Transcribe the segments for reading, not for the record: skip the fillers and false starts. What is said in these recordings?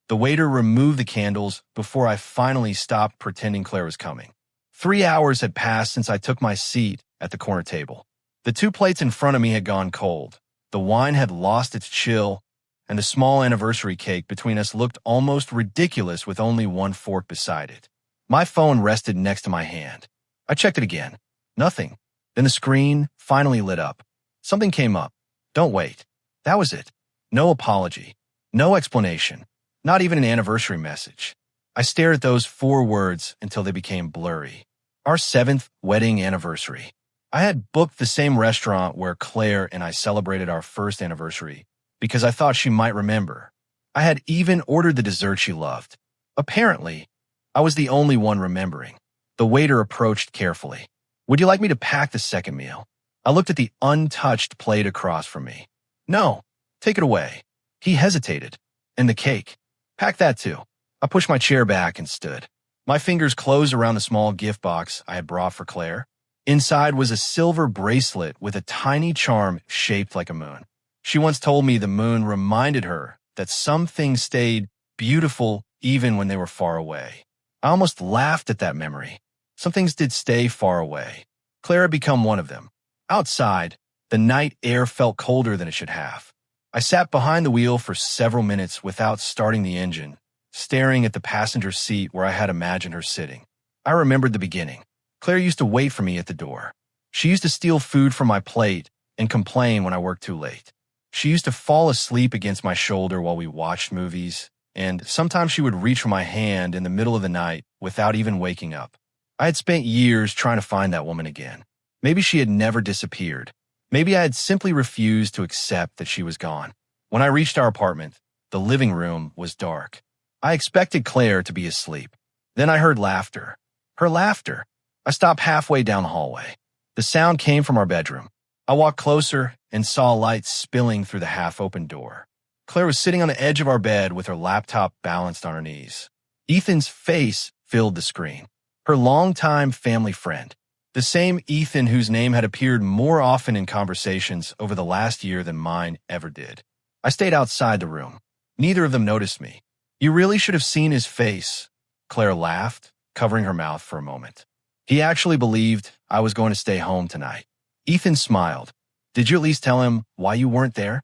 The waiter removed the candles before I finally stopped pretending Claire was coming. 3 hours had passed since I took my seat at the corner table. The 2 plates in front of me had gone cold. The wine had lost its chill, and the small anniversary cake between us looked almost ridiculous with only one fork beside it. My phone rested next to my hand. I checked it again. Nothing. Then the screen finally lit up. Something came up. Don't wait. That was it. No apology. No explanation. Not even an anniversary message. I stared at those 4 words until they became blurry. Our 7th wedding anniversary. I had booked the same restaurant where Claire and I celebrated our first anniversary because I thought she might remember. I had even ordered the dessert she loved. Apparently, I was the only one remembering. The waiter approached carefully. Would you like me to pack the second meal? I looked at the untouched plate across from me. No, take it away. He hesitated. And the cake. Pack that too. I pushed my chair back and stood. My fingers closed around the small gift box I had brought for Claire. Inside was a silver bracelet with a tiny charm shaped like a moon. She once told me the moon reminded her that some things stayed beautiful even when they were far away. I almost laughed at that memory. Some things did stay far away. Claire had become one of them. Outside, the night air felt colder than it should have. I sat behind the wheel for several minutes without starting the engine, staring at the passenger seat where I had imagined her sitting. I remembered the beginning. Claire used to wait for me at the door. She used to steal food from my plate and complain when I worked too late. She used to fall asleep against my shoulder while we watched movies, and sometimes she would reach for my hand in the middle of the night without even waking up. I had spent years trying to find that woman again. Maybe she had never disappeared. Maybe I had simply refused to accept that she was gone. When I reached our apartment, the living room was dark. I expected Claire to be asleep. Then I heard laughter. Her laughter. I stopped halfway down the hallway. The sound came from our bedroom. I walked closer and saw light spilling through the half-open door. Claire was sitting on the edge of our bed with her laptop balanced on her knees. Ethan's face filled the screen. Her longtime family friend. The same Ethan whose name had appeared more often in conversations over the last year than mine ever did. I stayed outside the room. Neither of them noticed me. You really should have seen his face. Claire laughed, covering her mouth for a moment. He actually believed I was going to stay home tonight. Ethan smiled. Did you at least tell him why you weren't there?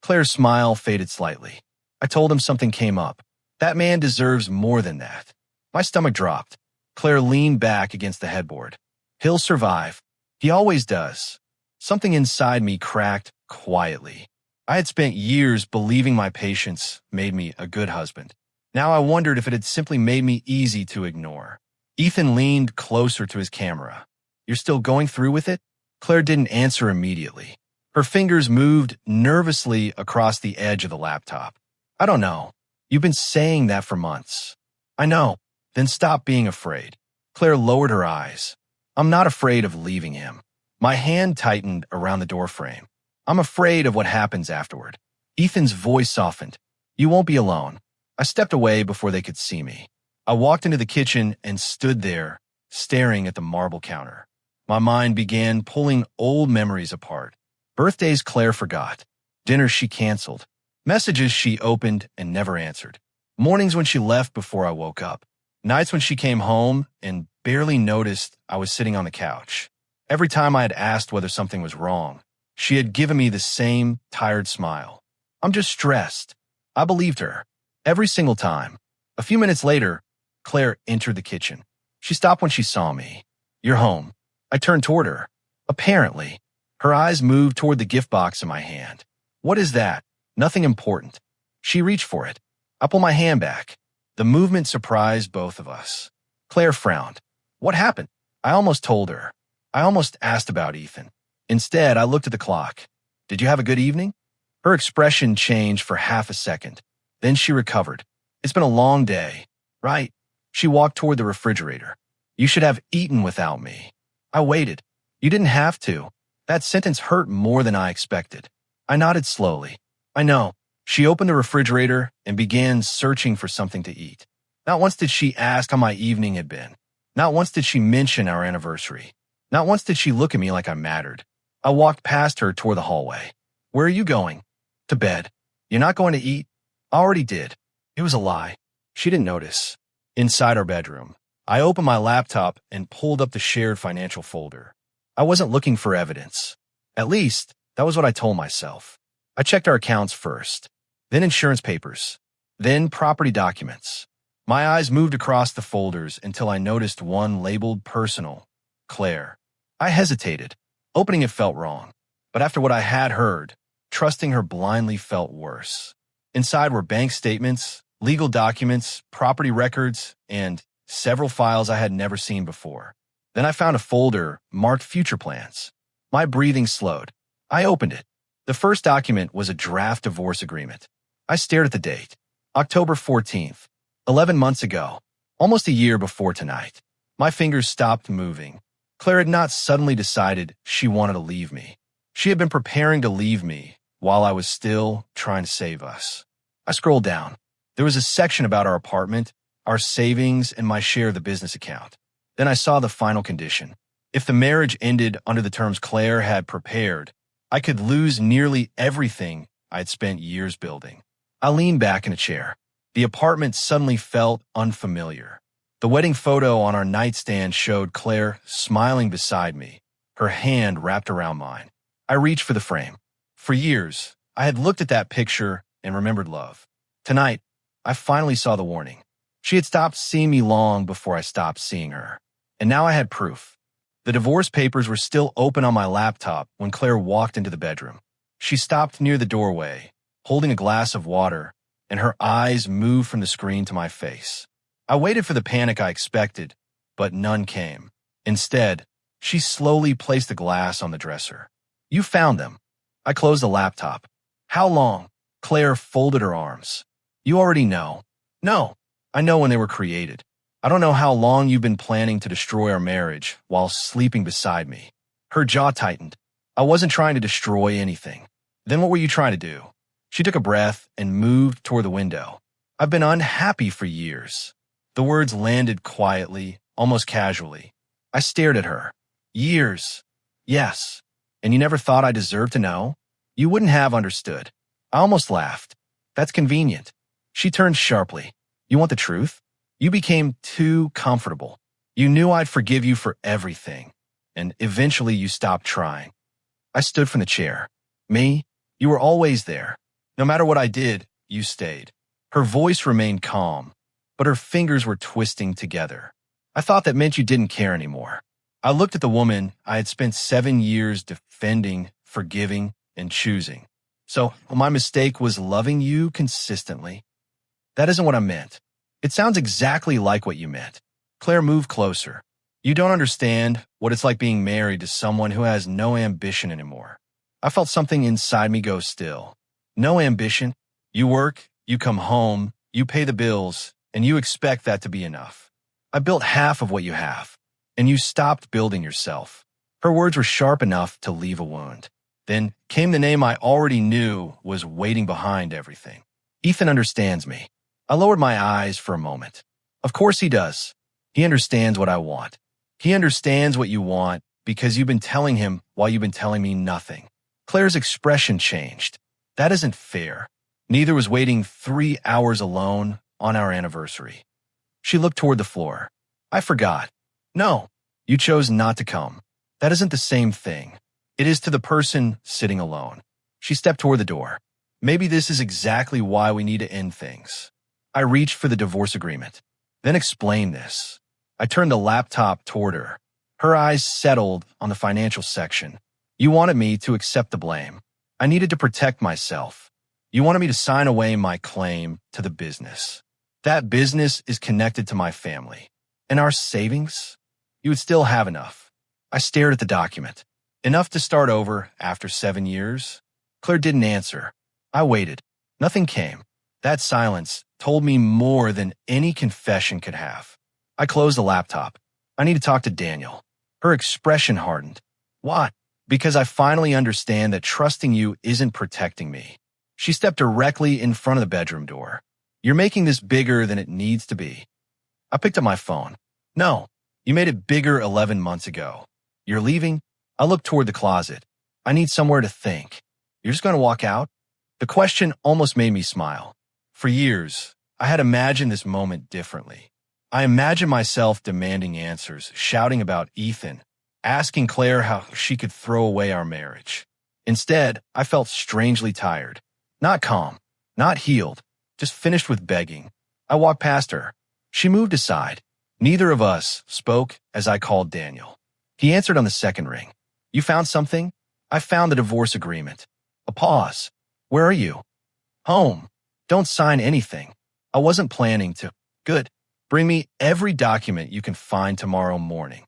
Claire's smile faded slightly. I told him something came up. That man deserves more than that. My stomach dropped. Claire leaned back against the headboard. He'll survive. He always does. Something inside me cracked quietly. I had spent years believing my patience made me a good husband. Now I wondered if it had simply made me easy to ignore. Ethan leaned closer to his camera. You're still going through with it? Claire didn't answer immediately. Her fingers moved nervously across the edge of the laptop. I don't know. You've been saying that for months. I know. Then stop being afraid. Claire lowered her eyes. I'm not afraid of leaving him. My hand tightened around the doorframe. I'm afraid of what happens afterward. Ethan's voice softened. You won't be alone. I stepped away before they could see me. I walked into the kitchen and stood there, staring at the marble counter. My mind began pulling old memories apart. Birthdays Claire forgot. Dinners she canceled. Messages she opened and never answered. Mornings when she left before I woke up. Nights when she came home and barely noticed I was sitting on the couch. Every time I had asked whether something was wrong, she had given me the same tired smile. I'm just stressed. I believed her. Every single time. A few minutes later, Claire entered the kitchen. She stopped when she saw me. You're home. I turned toward her. Apparently, her eyes moved toward the gift box in my hand. What is that? Nothing important. She reached for it. I pulled my hand back. The movement surprised both of us. Claire frowned. What happened? I almost told her. I almost asked about Ethan. Instead, I looked at the clock. Did you have a good evening? Her expression changed for half a second. Then she recovered. It's been a long day. Right. She walked toward the refrigerator. You should have eaten without me. I waited. You didn't have to. That sentence hurt more than I expected. I nodded slowly. I know. She opened the refrigerator and began searching for something to eat. Not once did she ask how my evening had been. Not once did she mention our anniversary. Not once did she look at me like I mattered. I walked past her toward the hallway. Where are you going? To bed. You're not going to eat? I already did. It was a lie. She didn't notice. Inside our bedroom, I opened my laptop and pulled up the shared financial folder. I wasn't looking for evidence. At least, that was what I told myself. I checked our accounts first, then insurance papers, then property documents. My eyes moved across the folders until I noticed one labeled personal, Claire. I hesitated. Opening it felt wrong, but after what I had heard, trusting her blindly felt worse. Inside were bank statements, legal documents, property records, and several files I had never seen before. Then I found a folder marked future plans. My breathing slowed. I opened it. The first document was a draft divorce agreement. I stared at the date. October 14th, 11 months ago, almost a year before tonight. My fingers stopped moving. Claire had not suddenly decided she wanted to leave me. She had been preparing to leave me while I was still trying to save us. I scrolled down. There was a section about our apartment, our savings, and my share of the business account. Then I saw the final condition. If the marriage ended under the terms Claire had prepared, I could lose nearly everything I had spent years building. I leaned back in a chair. The apartment suddenly felt unfamiliar. The wedding photo on our nightstand showed Claire smiling beside me, her hand wrapped around mine. I reached for the frame. For years, I had looked at that picture and remembered love. Tonight, I finally saw the warning. She had stopped seeing me long before I stopped seeing her. And now I had proof. The divorce papers were still open on my laptop when Claire walked into the bedroom. She stopped near the doorway, holding a glass of water, and her eyes moved from the screen to my face. I waited for the panic I expected, but none came. Instead, she slowly placed the glass on the dresser. You found them. I closed the laptop. How long? Claire folded her arms. You already know. No, I know when they were created. I don't know how long you've been planning to destroy our marriage while sleeping beside me. Her jaw tightened. I wasn't trying to destroy anything. Then what were you trying to do? She took a breath and moved toward the window. I've been unhappy for years. The words landed quietly, almost casually. I stared at her. Years. Yes. And you never thought I deserved to know? You wouldn't have understood. I almost laughed. That's convenient. She turned sharply. You want the truth? You became too comfortable. You knew I'd forgive you for everything. And eventually you stopped trying. I stood from the chair. Me? You were always there. No matter what I did, you stayed. Her voice remained calm, but her fingers were twisting together. I thought that meant you didn't care anymore. I looked at the woman I had spent 7 years defending, forgiving, and choosing. So my mistake was loving you consistently. That isn't what I meant. It sounds exactly like what you meant. Claire moved closer. You don't understand what it's like being married to someone who has no ambition anymore. I felt something inside me go still. No ambition. You work, you come home, you pay the bills, and you expect that to be enough. I built half of what you have, and you stopped building yourself. Her words were sharp enough to leave a wound. Then came the name I already knew was waiting behind everything. Ethan understands me. I lowered my eyes for a moment. Of course he does. He understands what I want. He understands what you want because you've been telling him while you've been telling me nothing. Claire's expression changed. That isn't fair. Neither was waiting 3 hours alone on our anniversary. She looked toward the floor. I forgot. No, you chose not to come. That isn't the same thing. It is to the person sitting alone. She stepped toward the door. Maybe this is exactly why we need to end things. I reached for the divorce agreement. Then explained this. I turned the laptop toward her. Her eyes settled on the financial section. You wanted me to accept the blame. I needed to protect myself. You wanted me to sign away my claim to the business. That business is connected to my family. And our savings? You would still have enough. I stared at the document. Enough to start over after 7 years? Claire didn't answer. I waited. Nothing came. That silence told me more than any confession could have. I closed the laptop. I need to talk to Daniel. Her expression hardened. What? Because I finally understand that trusting you isn't protecting me. She stepped directly in front of the bedroom door. You're making this bigger than it needs to be. I picked up my phone. No, you made it bigger 11 months ago. You're leaving? I looked toward the closet. I need somewhere to think. You're just going to walk out? The question almost made me smile. For years, I had imagined this moment differently. I imagined myself demanding answers, shouting about Ethan, asking Claire how she could throw away our marriage. Instead, I felt strangely tired. Not calm, not healed, just finished with begging. I walked past her. She moved aside. Neither of us spoke as I called Daniel. He answered on the second ring. You found something? I found the divorce agreement. A pause. Where are you? Home. Don't sign anything. I wasn't planning to. Good. Bring me every document you can find tomorrow morning.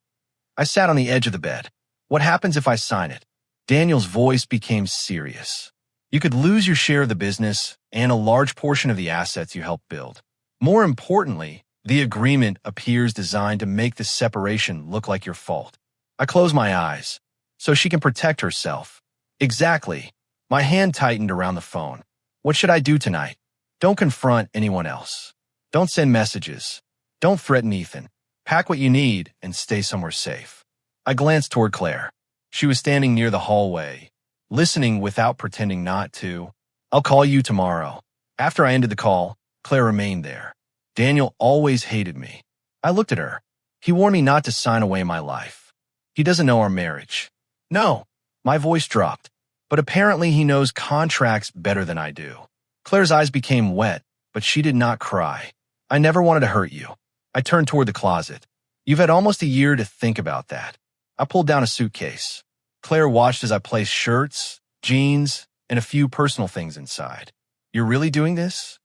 I sat on the edge of the bed. What happens if I sign it? Daniel's voice became serious. You could lose your share of the business and a large portion of the assets you helped build. More importantly, the agreement appears designed to make the separation look like your fault. I close my eyes so she can protect herself. Exactly. My hand tightened around the phone. What should I do tonight? Don't confront anyone else. Don't send messages. Don't threaten Ethan. Pack what you need and stay somewhere safe. I glanced toward Claire. She was standing near the hallway, listening without pretending not to. I'll call you tomorrow. After I ended the call, Claire remained there. Daniel always hated me. I looked at her. He warned me not to sign away my life. He doesn't know our marriage. No. My voice dropped. But apparently he knows contracts better than I do. Claire's eyes became wet, but she did not cry. I never wanted to hurt you. I turned toward the closet. You've had almost a year to think about that. I pulled down a suitcase. Claire watched as I placed shirts, jeans, and a few personal things inside. You're really doing this?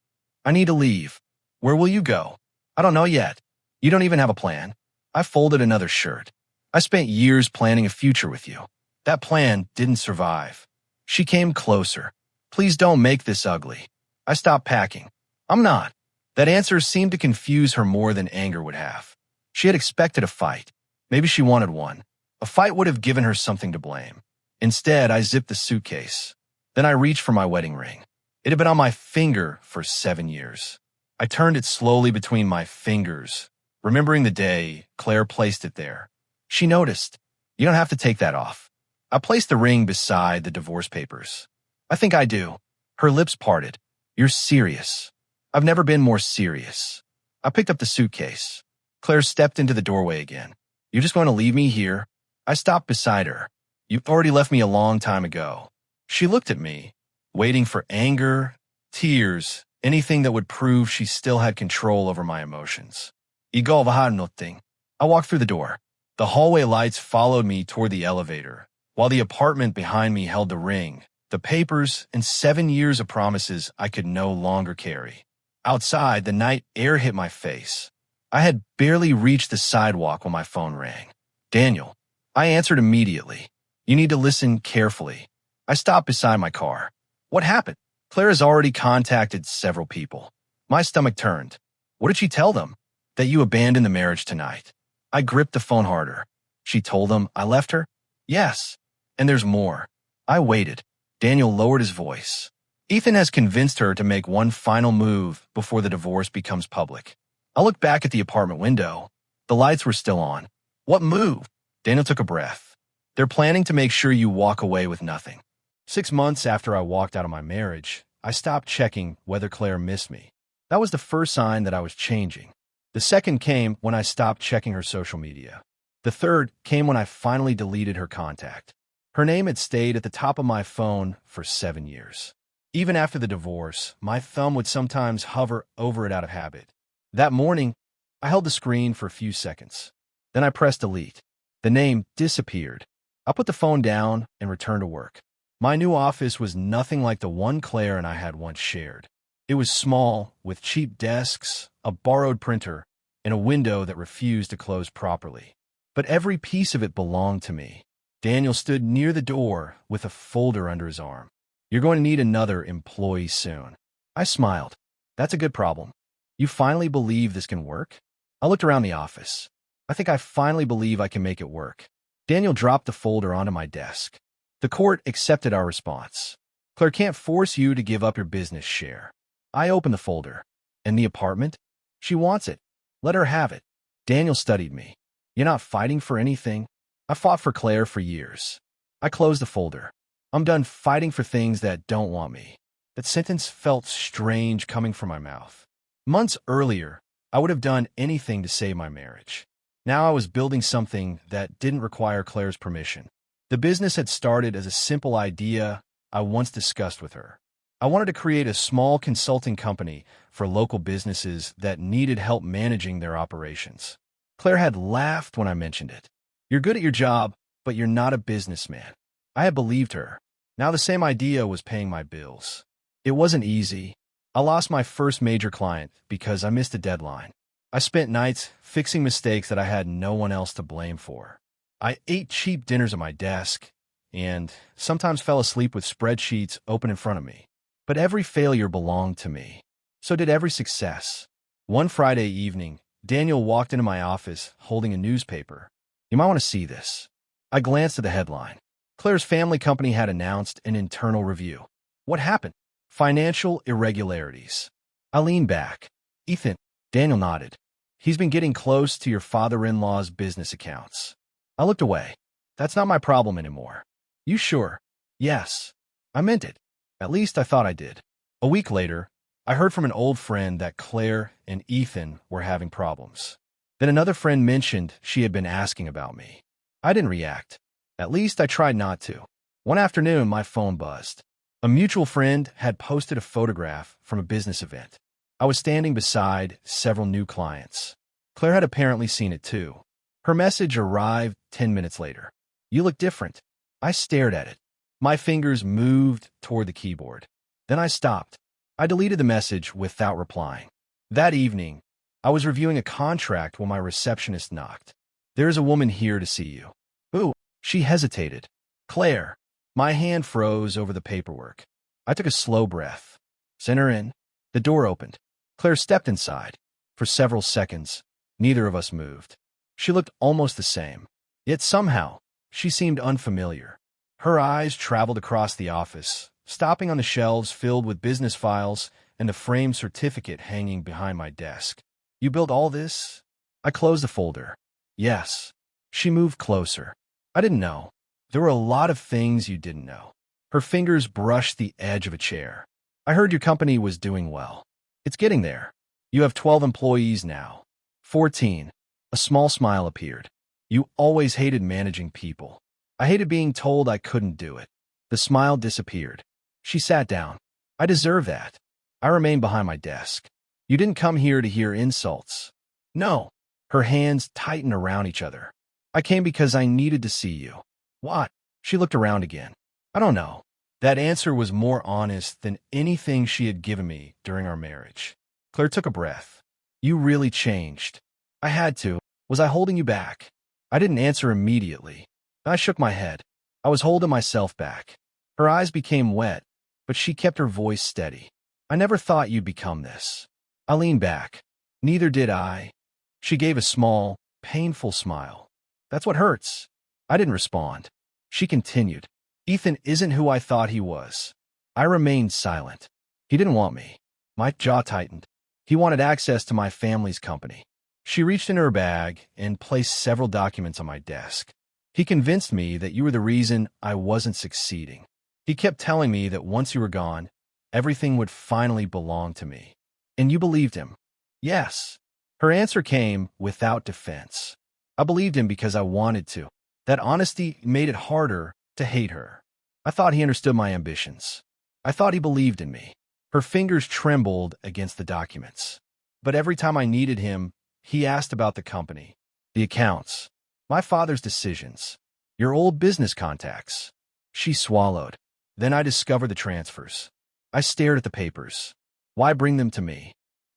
I need to leave. Where will you go? I don't know yet. You don't even have a plan. I folded another shirt. I spent years planning a future with you. That plan didn't survive. She came closer. Please don't make this ugly. I stopped packing. I'm not. That answer seemed to confuse her more than anger would have. She had expected a fight. Maybe she wanted one. A fight would have given her something to blame. Instead, I zipped the suitcase. Then I reached for my wedding ring. It had been on my finger for 7 years. I turned it slowly between my fingers, remembering the day Claire placed it there. She noticed. You don't have to take that off. I placed the ring beside the divorce papers. I think I do. Her lips parted. You're serious. I've never been more serious. I picked up the suitcase. Claire stepped into the doorway again. You just want to leave me here? I stopped beside her. You already left me a long time ago. She looked at me, waiting for anger, tears, anything that would prove she still had control over my emotions. Ikaw ba nothing. I walked through the door. The hallway lights followed me toward the elevator, while the apartment behind me held the ring, the papers, and 7 years of promises I could no longer carry. Outside, the night air hit my face. I had barely reached the sidewalk when my phone rang. Daniel. I answered immediately. You need to listen carefully. I stopped beside my car. What happened? Claire has already contacted several people. My stomach turned. What did she tell them? That you abandoned the marriage tonight. I gripped the phone harder. She told them I left her? Yes. And there's more. I waited. Daniel lowered his voice. Ethan has convinced her to make one final move before the divorce becomes public. I looked back at the apartment window. The lights were still on. What move? Daniel took a breath. They're planning to make sure you walk away with nothing. 6 months after I walked out of my marriage, I stopped checking whether Claire missed me. That was the first sign that I was changing. The second came when I stopped checking her social media. The third came when I finally deleted her contact. Her name had stayed at the top of my phone for 7 years. Even after the divorce, my thumb would sometimes hover over it out of habit. That morning, I held the screen for a few seconds. Then I pressed delete. The name disappeared. I put the phone down and returned to work. My new office was nothing like the one Claire and I had once shared. It was small, with cheap desks, a borrowed printer, and a window that refused to close properly. But every piece of it belonged to me. Daniel stood near the door with a folder under his arm. You're going to need another employee soon. I smiled. That's a good problem. You finally believe this can work? I looked around the office. I think I finally believe I can make it work. Daniel dropped the folder onto my desk. The court accepted our response. Claire can't force you to give up your business share. I opened the folder. And the apartment? She wants it. Let her have it. Daniel studied me. You're not fighting for anything? I fought for Claire for years. I closed the folder. I'm done fighting for things that don't want me. That sentence felt strange coming from my mouth. Months earlier, I would have done anything to save my marriage. Now I was building something that didn't require Claire's permission. The business had started as a simple idea I once discussed with her. I wanted to create a small consulting company for local businesses that needed help managing their operations. Claire had laughed when I mentioned it. "You're good at your job, but you're not a businessman." I had believed her. Now the same idea was paying my bills. It wasn't easy. I lost my first major client because I missed a deadline. I spent nights fixing mistakes that I had no one else to blame for. I ate cheap dinners at my desk and sometimes fell asleep with spreadsheets open in front of me. But every failure belonged to me. So did every success. One Friday evening, Daniel walked into my office holding a newspaper. "You might want to see this." I glanced at the headline. Claire's family company had announced an internal review. What happened? Financial irregularities. I leaned back. "Ethan," Daniel nodded. "He's been getting close to your father-in-law's business accounts." I looked away. "That's not my problem anymore." "You sure?" "Yes." I meant it. At least I thought I did. A week later, I heard from an old friend that Claire and Ethan were having problems. Then another friend mentioned she had been asking about me. I didn't react. At least I tried not to. One afternoon, my phone buzzed. A mutual friend had posted a photograph from a business event. I was standing beside several new clients. Claire had apparently seen it too. Her message arrived 10 minutes later. "You look different." I stared at it. My fingers moved toward the keyboard. Then I stopped. I deleted the message without replying. That evening, I was reviewing a contract when my receptionist knocked. "There's a woman here to see you." "Who?" She hesitated. "Claire." My hand froze over the paperwork. I took a slow breath. "Send her in." The door opened. Claire stepped inside. For several seconds, neither of us moved. She looked almost the same. Yet somehow, she seemed unfamiliar. Her eyes traveled across the office, stopping on the shelves filled with business files and the framed certificate hanging behind my desk. "You built all this?" I closed the folder. "Yes." She moved closer. "I didn't know. There were a lot of things you didn't know." Her fingers brushed the edge of a chair. "I heard your company was doing well. It's getting there. You have 12 employees now. 14. A small smile appeared. "You always hated managing people." "I hated being told I couldn't do it." The smile disappeared. She sat down. "I deserve that." I remained behind my desk. "You didn't come here to hear insults." "No." Her hands tightened around each other. "I came because I needed to see you." "What?" She looked around again. "I don't know." That answer was more honest than anything she had given me during our marriage. Claire took a breath. "You really changed." "I had to." "Was I holding you back?" I didn't answer immediately. I shook my head. I was holding myself back. Her eyes became wet, but she kept her voice steady. "I never thought you'd become this." I leaned back. "Neither did I." She gave a small, painful smile. "That's what hurts." I didn't respond. She continued. "Ethan isn't who I thought he was." I remained silent. "He didn't want me." My jaw tightened. "He wanted access to my family's company." She reached into her bag and placed several documents on my desk. "He convinced me that you were the reason I wasn't succeeding. He kept telling me that once you were gone, everything would finally belong to me." "And you believed him?" "Yes." Her answer came without defense. "I believed him because I wanted to." That honesty made it harder to hate her. I thought he understood my ambitions. I thought he believed in me. Her fingers trembled against the documents. But every time I needed him, he asked about the company, the accounts, my father's decisions, your old business contacts. She swallowed. Then I discovered the transfers. I stared at the papers. Why bring them to me?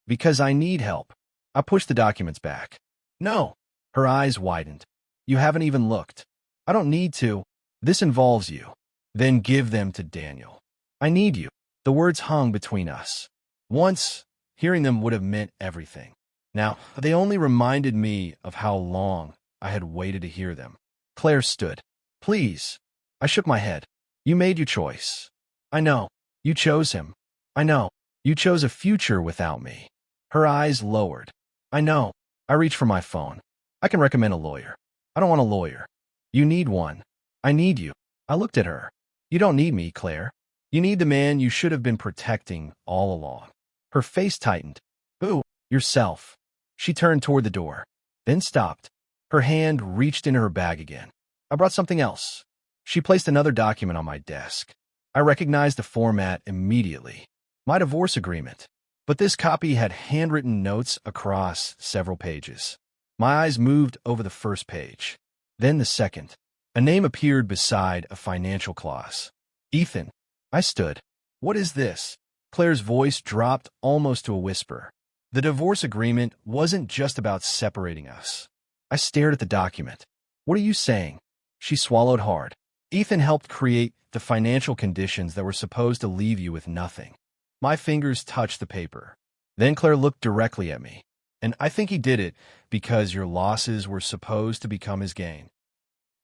Because I need help. I pushed the documents back. "No." Her eyes widened. "You haven't even looked." "I don't need to. This involves you." "Then give them to Daniel." "I need you." The words hung between us. Once, hearing them would have meant everything. Now, they only reminded me of how long I had waited to hear them. Claire stood. "Please." I shook my head. "You made your choice." "I know." "You chose him." "I know." "You chose a future without me." Her eyes lowered. "I know." I reached for my phone. "I can recommend a lawyer." "I don't want a lawyer." "You need one." "I need you." I looked at her. "You don't need me, Claire. You need the man you should have been protecting all along." Her face tightened. Who? Yourself. She turned toward the door, then stopped. Her hand reached into her bag again. I brought something else. She placed another document on my desk. I recognized the format immediately. My divorce agreement. But this copy had handwritten notes across several pages. My eyes moved over the first page, then the second. A name appeared beside a financial clause. Ethan. I stood. What is this? Claire's voice dropped almost to a whisper. The divorce agreement wasn't just about separating us. I stared at the document. What are you saying? She swallowed hard. Ethan helped create the financial conditions that were supposed to leave you with nothing. My fingers touched the paper. Then Claire looked directly at me. And I think he did it because your losses were supposed to become his gain.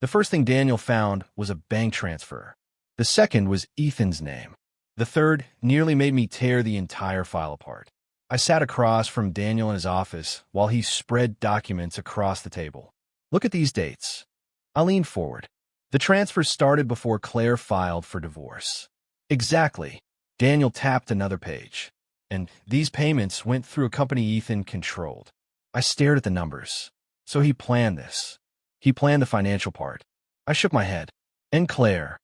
The first thing Daniel found was a bank transfer. The second was Ethan's name. The third nearly made me tear the entire file apart. I sat across from Daniel in his office while he spread documents across the table. Look at these dates. I leaned forward. The transfer started before Claire filed for divorce. Exactly. Daniel tapped another page. And these payments went through a company Ethan controlled. I stared at the numbers. So he planned this. He planned the financial part. I shook my head. And Claire.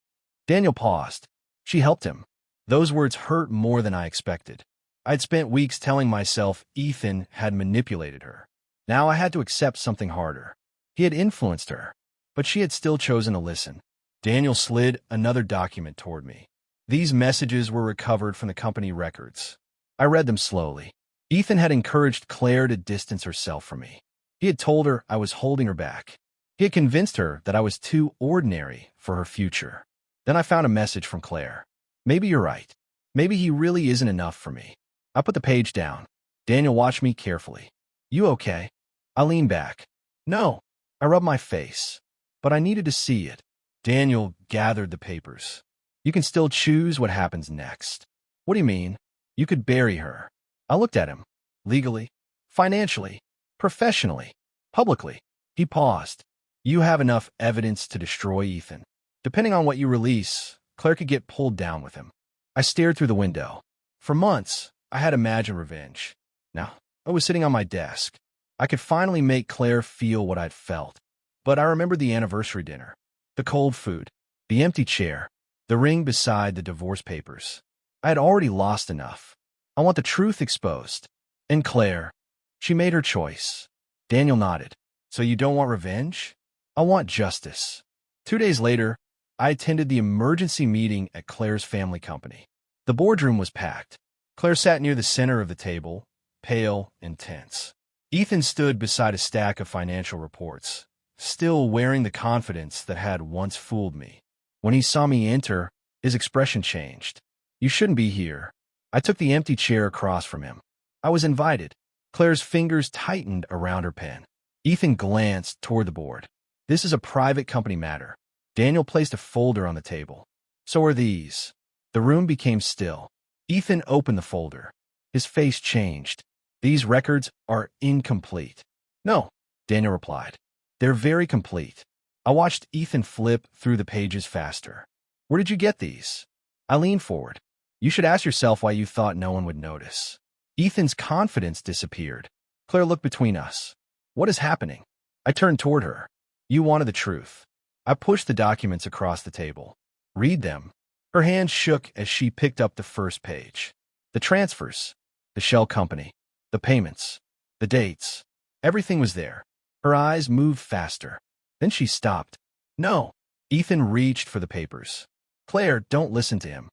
Daniel paused. She helped him. Those words hurt more than I expected. I'd spent weeks telling myself Ethan had manipulated her. Now I had to accept something harder. He had influenced her, but she had still chosen to listen. Daniel slid another document toward me. These messages were recovered from the company records. I read them slowly. Ethan had encouraged Claire to distance herself from me. He had told her I was holding her back. He had convinced her that I was too ordinary for her future. Then I found a message from Claire. Maybe you're right. Maybe he really isn't enough for me. I put the page down. Daniel watched me carefully. You okay? I leaned back. No. I rubbed my face. But I needed to see it. Daniel gathered the papers. You can still choose what happens next. What do you mean? You could bury her. I looked at him. Legally, financially, professionally, publicly. He paused. You have enough evidence to destroy Ethan. Depending on what you release, Claire could get pulled down with him. I stared through the window. For months, I had imagined revenge. Now, I was sitting on my desk. I could finally make Claire feel what I'd felt. But I remembered the anniversary dinner, the cold food, the empty chair, the ring beside the divorce papers. I had already lost enough. I want the truth exposed. And Claire, she made her choice. Daniel nodded. So you don't want revenge? I want justice. 2 days later, I attended the emergency meeting at Claire's family company. The boardroom was packed. Claire sat near the center of the table, pale and tense. Ethan stood beside a stack of financial reports, still wearing the confidence that had once fooled me. When he saw me enter, his expression changed. You shouldn't be here. I took the empty chair across from him. I was invited. Claire's fingers tightened around her pen. Ethan glanced toward the board. This is a private company matter. Daniel placed a folder on the table. So are these. The room became still. Ethan opened the folder. His face changed. These records are incomplete. No, Daniel replied. They're very complete. I watched Ethan flip through the pages faster. Where did you get these? I leaned forward. You should ask yourself why you thought no one would notice. Ethan's confidence disappeared. Claire looked between us. What is happening? I turned toward her. You wanted the truth. I pushed the documents across the table. Read them. Her hand shook as she picked up the first page. The transfers, the shell company, the payments, the dates. Everything was there. Her eyes moved faster. Then she stopped. No. Ethan reached for the papers. Claire, don't listen to him.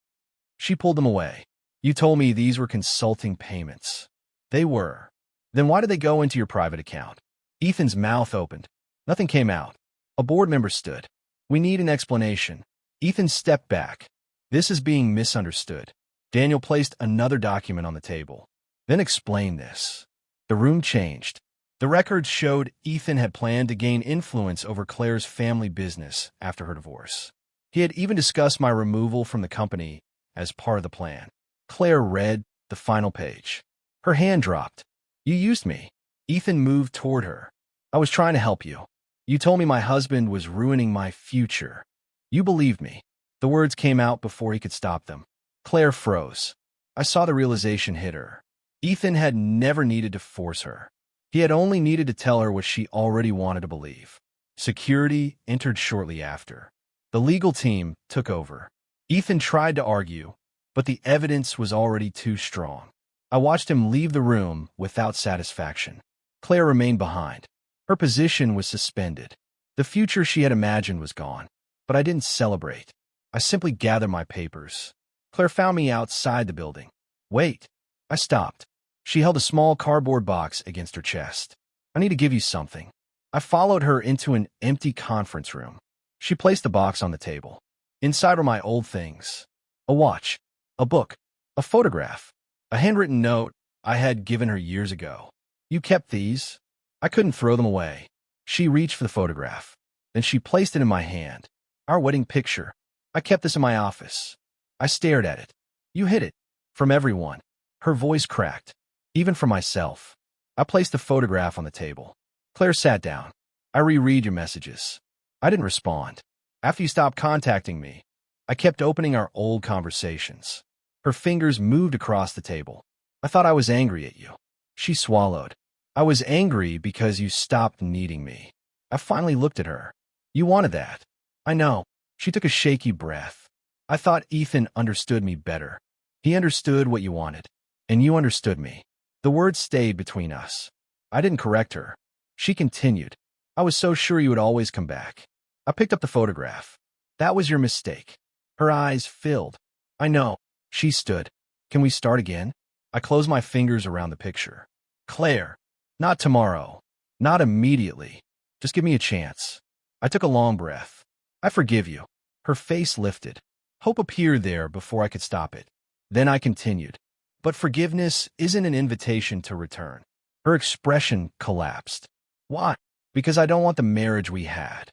She pulled them away. You told me these were consulting payments. They were. Then why did they go into your private account? Ethan's mouth opened. Nothing came out. A board member stood. We need an explanation. Ethan stepped back. This is being misunderstood. Daniel placed another document on the table. Then explained this. The room changed. The records showed Ethan had planned to gain influence over Claire's family business after her divorce. He had even discussed my removal from the company as part of the plan. Claire read the final page. Her hand dropped. You used me. Ethan moved toward her. I was trying to help you. You told me my husband was ruining my future. You believed me. The words came out before he could stop them. Claire froze. I saw the realization hit her. Ethan had never needed to force her. He had only needed to tell her what she already wanted to believe. Security entered shortly after. The legal team took over. Ethan tried to argue, but the evidence was already too strong. I watched him leave the room without satisfaction. Claire remained behind. Her position was suspended. The future she had imagined was gone. But I didn't celebrate. I simply gathered my papers. Claire found me outside the building. Wait. I stopped. She held a small cardboard box against her chest. I need to give you something. I followed her into an empty conference room. She placed the box on the table. Inside were my old things. A watch, a book, a photograph, a handwritten note I had given her years ago. You kept these? I couldn't throw them away. She reached for the photograph. Then she placed it in my hand. Our wedding picture. I kept this in my office. I stared at it. You hid it. From everyone. Her voice cracked. Even from myself. I placed the photograph on the table. Claire sat down. I reread your messages. I didn't respond. After you stopped contacting me, I kept opening our old conversations. Her fingers moved across the table. I thought I was angry at you. She swallowed. I was angry because you stopped needing me. I finally looked at her. You wanted that. I know. She took a shaky breath. I thought Ethan understood me better. He understood what you wanted. And you understood me. The words stayed between us. I didn't correct her. She continued. I was so sure you would always come back. I picked up the photograph. That was your mistake. Her eyes filled. I know. She stood. Can we start again? I closed my fingers around the picture. Claire. Not tomorrow. Not immediately. Just give me a chance. I took a long breath. I forgive you. Her face lifted. Hope appeared there before I could stop it. Then I continued. But forgiveness isn't an invitation to return. Her expression collapsed. Why? Because I don't want the marriage we had.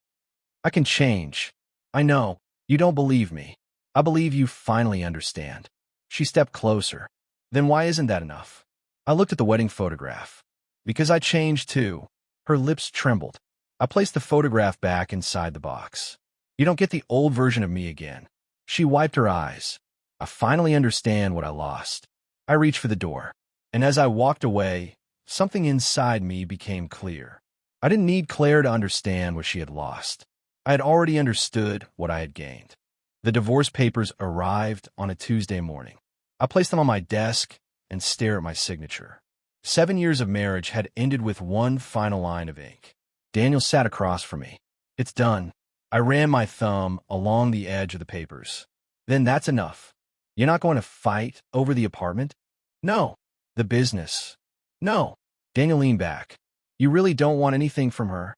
I can change. I know. You don't believe me. I believe you finally understand. She stepped closer. Then why isn't that enough? I looked at the wedding photograph. Because I changed too. Her lips trembled. I placed the photograph back inside the box. You don't get the old version of me again. She wiped her eyes. I finally understand what I lost. I reached for the door. And as I walked away, something inside me became clear. I didn't need Claire to understand what she had lost. I had already understood what I had gained. The divorce papers arrived on a Tuesday morning. I placed them on my desk and stared at my signature. 7 years of marriage had ended with one final line of ink. Daniel sat across from me. It's done. I ran my thumb along the edge of the papers. Then that's enough. You're not going to fight over the apartment? No. The business? No. Daniel leaned back. You really don't want anything from her?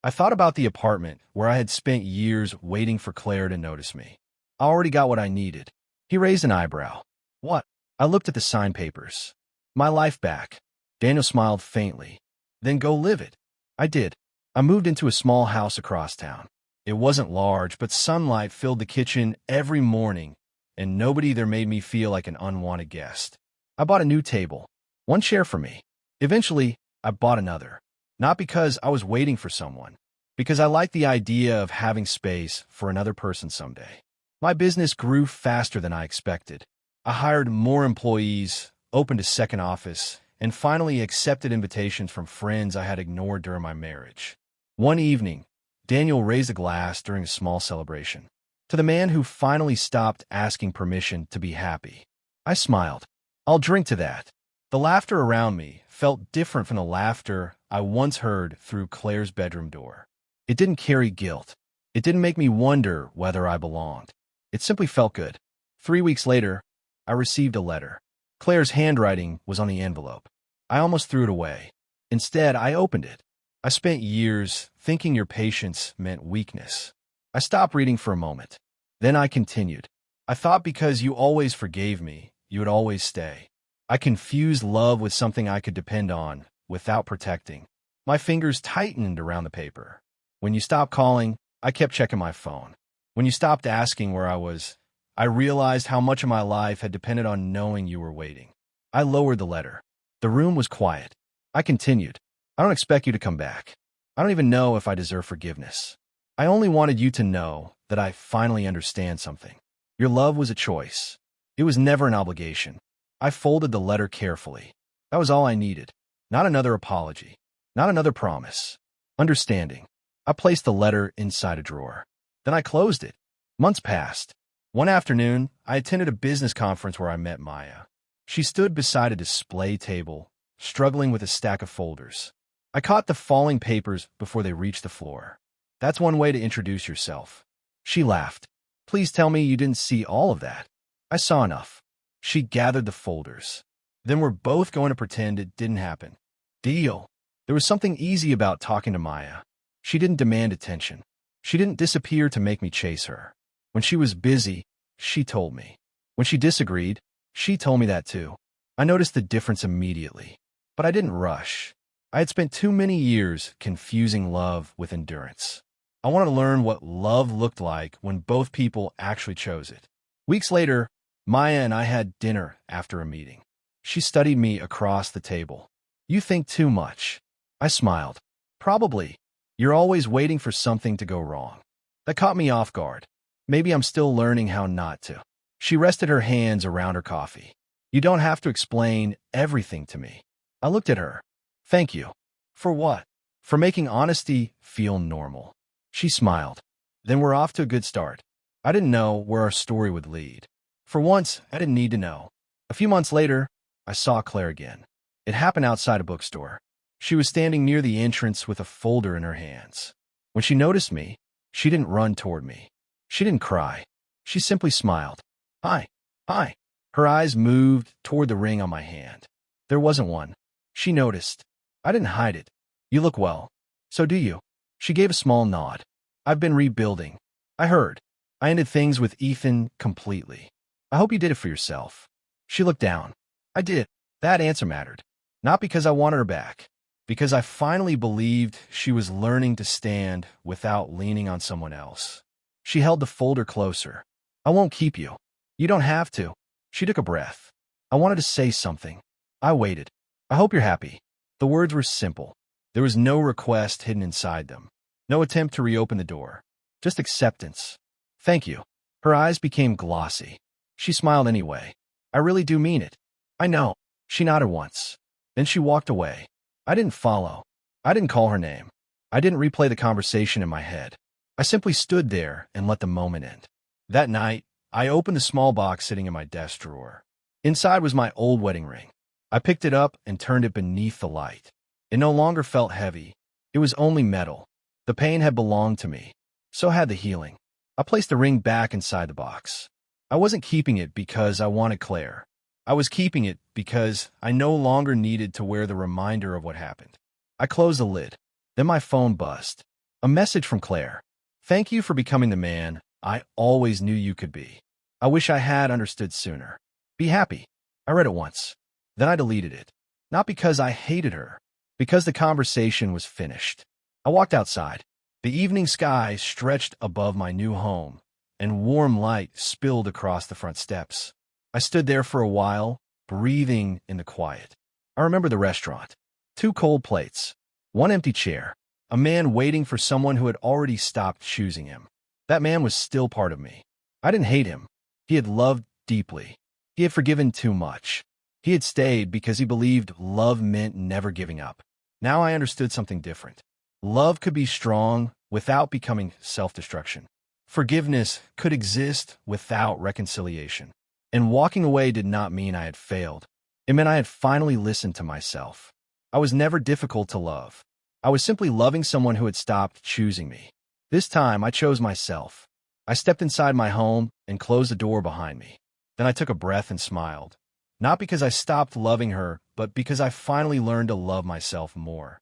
I thought about the apartment where I had spent years waiting for Claire to notice me. I already got what I needed. He raised an eyebrow. What? I looked at the signed papers. My life back. Daniel smiled faintly. Then go live it. I did. I moved into a small house across town. It wasn't large, but sunlight filled the kitchen every morning, and nobody there made me feel like an unwanted guest. I bought a new table, one chair for me. Eventually, I bought another. Not because I was waiting for someone, because I liked the idea of having space for another person someday. My business grew faster than I expected. I hired more employees, opened a second office, and finally accepted invitations from friends I had ignored during my marriage. One evening, Daniel raised a glass during a small celebration. To the man who finally stopped asking permission to be happy. I smiled. I'll drink to that. The laughter around me felt different from the laughter I once heard through Claire's bedroom door. It didn't carry guilt. It didn't make me wonder whether I belonged. It simply felt good. 3 weeks later, I received a letter. Claire's handwriting was on the envelope. I almost threw it away. Instead, I opened it. I spent years thinking your patience meant weakness. I stopped reading for a moment. Then I continued. I thought because you always forgave me, you would always stay. I confused love with something I could depend on without protecting. My fingers tightened around the paper. When you stopped calling, I kept checking my phone. When you stopped asking where I was, I realized how much of my life had depended on knowing you were waiting. I lowered the letter. The room was quiet. I continued. I don't expect you to come back. I don't even know if I deserve forgiveness. I only wanted you to know that I finally understand something. Your love was a choice. It was never an obligation. I folded the letter carefully. That was all I needed. Not another apology. Not another promise. Understanding. I placed the letter inside a drawer. Then I closed it. Months passed. One afternoon, I attended a business conference where I met Maya. She stood beside a display table, struggling with a stack of folders. I caught the falling papers before they reached the floor. That's one way to introduce yourself. She laughed. Please tell me you didn't see all of that. I saw enough. She gathered the folders. Then we're both going to pretend it didn't happen. Deal. There was something easy about talking to Maya. She didn't demand attention. She didn't disappear to make me chase her. When she was busy, she told me. When she disagreed, she told me that too. I noticed the difference immediately. But I didn't rush. I had spent too many years confusing love with endurance. I wanted to learn what love looked like when both people actually chose it. Weeks later, Maya and I had dinner after a meeting. She studied me across the table. You think too much. I smiled. Probably. You're always waiting for something to go wrong. That caught me off guard. Maybe I'm still learning how not to. She rested her hands around her coffee. You don't have to explain everything to me. I looked at her. Thank you. For what? For making honesty feel normal. She smiled. Then we're off to a good start. I didn't know where our story would lead. For once, I didn't need to know. A few months later, I saw Claire again. It happened outside a bookstore. She was standing near the entrance with a folder in her hands. When she noticed me, she didn't run toward me. She didn't cry. She simply smiled. Hi. Hi. Her eyes moved toward the ring on my hand. There wasn't one. She noticed. I didn't hide it. You look well. So do you. She gave a small nod. I've been rebuilding. I heard. I ended things with Ethan completely. I hope you did it for yourself. She looked down. I did. That answer mattered. Not because I wanted her back. Because I finally believed she was learning to stand without leaning on someone else. She held the folder closer. I won't keep you. You don't have to. She took a breath. I wanted to say something. I waited. I hope you're happy. The words were simple. There was no request hidden inside them. No attempt to reopen the door. Just acceptance. Thank you. Her eyes became glossy. She smiled anyway. I really do mean it. I know. She nodded once. Then she walked away. I didn't follow. I didn't call her name. I didn't replay the conversation in my head. I simply stood there and let the moment end. That night, I opened the small box sitting in my desk drawer. Inside was my old wedding ring. I picked it up and turned it beneath the light. It no longer felt heavy. It was only metal. The pain had belonged to me. So had the healing. I placed the ring back inside the box. I wasn't keeping it because I wanted Claire. I was keeping it because I no longer needed to wear the reminder of what happened. I closed the lid. Then my phone buzzed. A message from Claire. Thank you for becoming the man I always knew you could be. I wish I had understood sooner. Be happy. I read it once. Then I deleted it. Not because I hated her. Because the conversation was finished. I walked outside. The evening sky stretched above my new home, and warm light spilled across the front steps. I stood there for a while, breathing in the quiet. I remember the restaurant. 2 cold plates. 1 empty chair. A man waiting for someone who had already stopped choosing him. That man was still part of me. I didn't hate him. He had loved deeply. He had forgiven too much. He had stayed because he believed love meant never giving up. Now I understood something different. Love could be strong without becoming self-destruction. Forgiveness could exist without reconciliation. And walking away did not mean I had failed. It meant I had finally listened to myself. I was never difficult to love. I was simply loving someone who had stopped choosing me. This time, I chose myself. I stepped inside my home and closed the door behind me. Then I took a breath and smiled. Not because I stopped loving her, but because I finally learned to love myself more.